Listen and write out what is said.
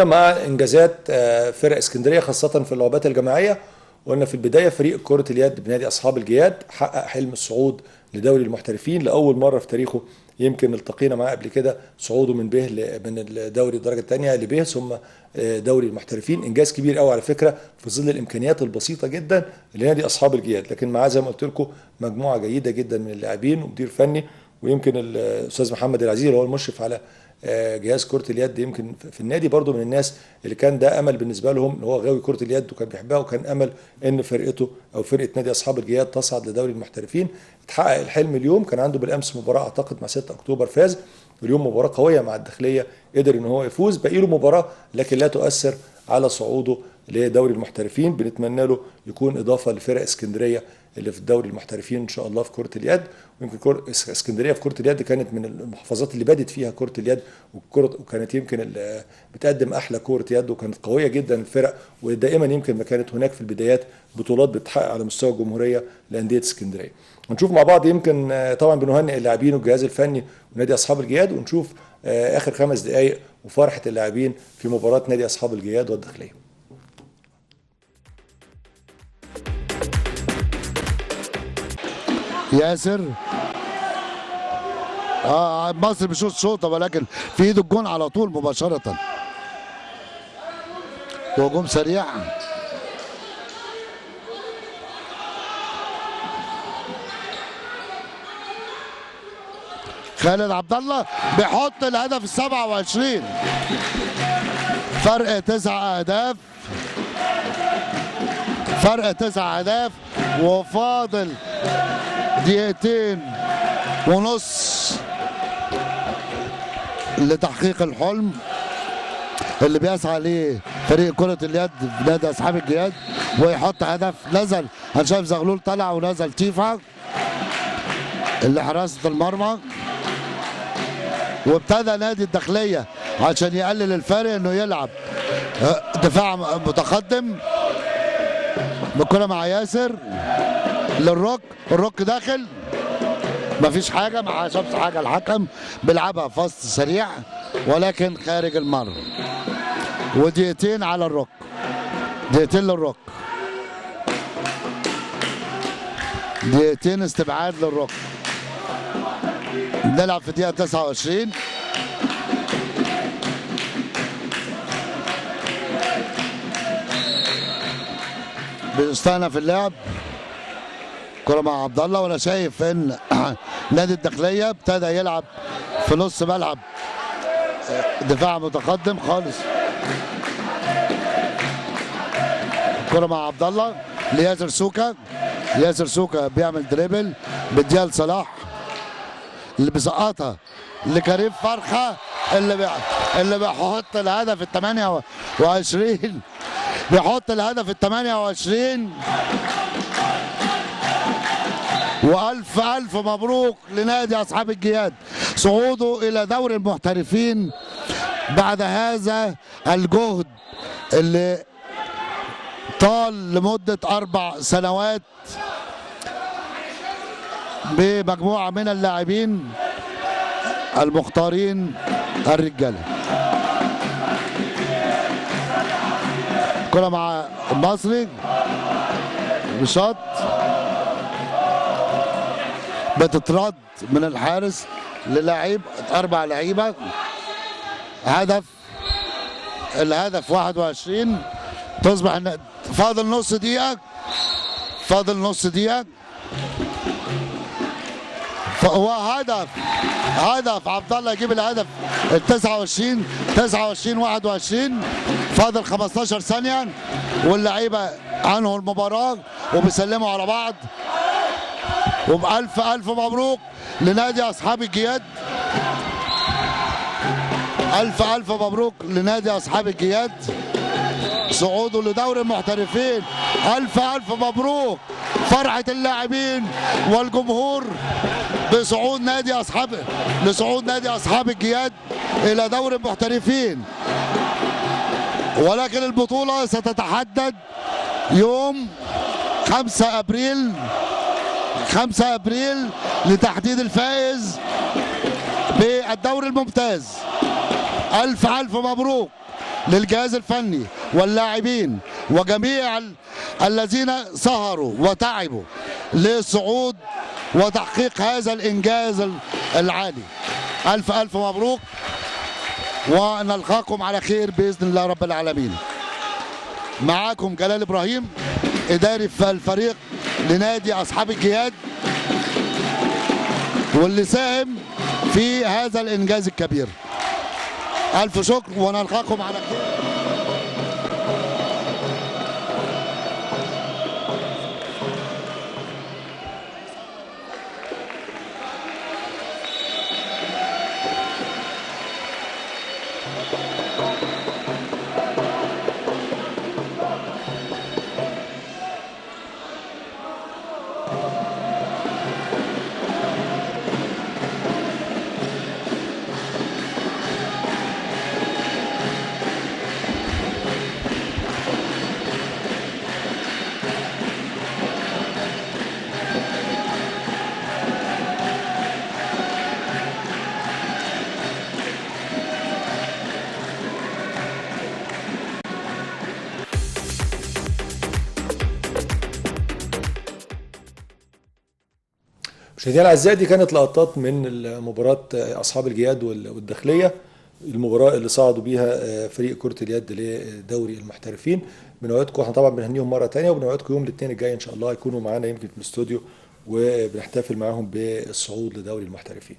مع انجازات فرق اسكندريه خاصه في اللعبات الجماعيه. وقلنا في البدايه فريق كره اليد بنادي اصحاب الجياد حقق حلم الصعود لدوري المحترفين لاول مره في تاريخه. يمكن التقينا معاه قبل كده صعوده من من الدوري الدرجه الثانيه لب ثم دوري المحترفين. انجاز كبير قوي على فكره في ظل الامكانيات البسيطه جدا لنادي اصحاب الجياد، لكن معاه زي ما قلت لكم مجموعه جيده جدا من اللاعبين ومدير فني. ويمكن الاستاذ محمد العزيز اللي هو المشرف على جهاز كرة اليد يمكن في النادي برضو من الناس اللي كان ده امل بالنسبه لهم، ان هو غاوي كرة اليد وكان بيحبها، وكان امل ان فرقته او فرقه نادي اصحاب الجياد تصعد لدوري المحترفين. اتحقق الحلم اليوم. كان عنده بالامس مباراه اعتقد مع 6 اكتوبر فاز، واليوم مباراه قويه مع الداخليه قدر ان هو يفوز. باقي له مباراه لكن لا تؤثر على صعوده لدوري المحترفين. بنتمنى له يكون اضافه لفرق اسكندريه اللي في الدوري المحترفين ان شاء الله في كره اليد. ويمكن اسكندريه في كره اليد كانت من المحافظات اللي بدت فيها كره اليد، وكانت يمكن بتقدم احلى كره يد، وكانت قويه جدا الفرق. ودائما يمكن ما كانت هناك في البدايات بطولات بتحقق على مستوى الجمهوريه لانديه اسكندريه. ونشوف مع بعض يمكن طبعا بنهنئ اللاعبين والجهاز الفني ونادي اصحاب الجياد، ونشوف اخر 5 دقائق وفرحه اللاعبين في مباراه نادي اصحاب الجياد والداخليه. ياسر مصر بيشوط شوطه ولكن في ايده الجون على طول مباشره. وهجوم سريع. خالد عبد الله بيحط الهدف ال 27. فرق 9 اهداف. فرق 9 اهداف وفاضل 2 ونص لتحقيق الحلم اللي بيسعى ليه فريق كرة اليد في نادي اصحاب الجياد، ويحط هدف. نزل انا شايف زغلول طلع ونزل تيفا اللي حراسة المرمى، وابتدى نادي الداخلية عشان يقلل الفارق انه يلعب دفاع متقدم. بالكرة مع ياسر للروك، الروك داخل مفيش حاجة، ما شافش حاجة الحكم، بيلعبها فاست سريع ولكن خارج المرمى. ودقيقتين على الروك، دقيقتين للروك، دقيقتين استبعاد للروك. نلعب في الدقيقة 29. بنستأنف اللعب. كرة مع عبد الله، وانا شايف ان نادي الداخلية ابتدى يلعب في نص ملعب دفاع متقدم خالص. كرة مع عبد الله لياسر سوكا. ياسر سوكا بيعمل دريبل بديها لصلاح اللي بيسقطها لكريم فرخة اللي بيحط الهدف ال 28. بيحط الهدف ال 28. والف الف مبروك لنادي اصحاب الجياد صعوده الى دوري المحترفين بعد هذا الجهد اللي طال لمدة 4 سنوات بمجموعة من اللاعبين المختارين الرجالة. كرة مع المصري بشاط بتترد من الحارس للاعب 4 لعيبة. هدف، الهدف 21. تصبح ان فاضل نص دقيقة، فاضل نص دقيقة. فهو هدف عبد الله يجيب الهدف ال 29 21. فاضل 15 ثانية واللعيبة عنهم المباراة وبيسلموا على بعض. وبألف ألف مبروك لنادي أصحاب الجياد. ألف ألف مبروك لنادي أصحاب الجياد صعوده لدوري المحترفين. ألف ألف مبروك فرحة اللاعبين والجمهور بصعود نادي أصحاب الجياد إلى دوري المحترفين. ولكن البطولة ستتحدد يوم 5 أبريل لتحديد الفائز بالدوري الممتاز. ألف ألف مبروك للجهاز الفني واللاعبين وجميع الذين سهروا وتعبوا للصعود وتحقيق هذا الإنجاز العالي. ألف ألف مبروك، ونلقاكم على خير بإذن الله رب العالمين. معاكم جلال إبراهيم، إداري الفريق لنادي أصحاب الجياد، واللي ساهم في هذا الإنجاز الكبير. ألف شكر ونلقاكم على خير. مشاهدينا الاعزاء، دي كانت لقطات من مباراه اصحاب الجياد والداخليه، المباراه اللي صعدوا بيها فريق كره اليد لدوري المحترفين. بنوعدكم، احنا طبعا بنهنيهم مره ثانيه، وبنوعدكم يوم الاثنين الجاي ان شاء الله يكونوا معانا يمكن في الاستوديو، وبنحتفل معاهم بالصعود لدوري المحترفين.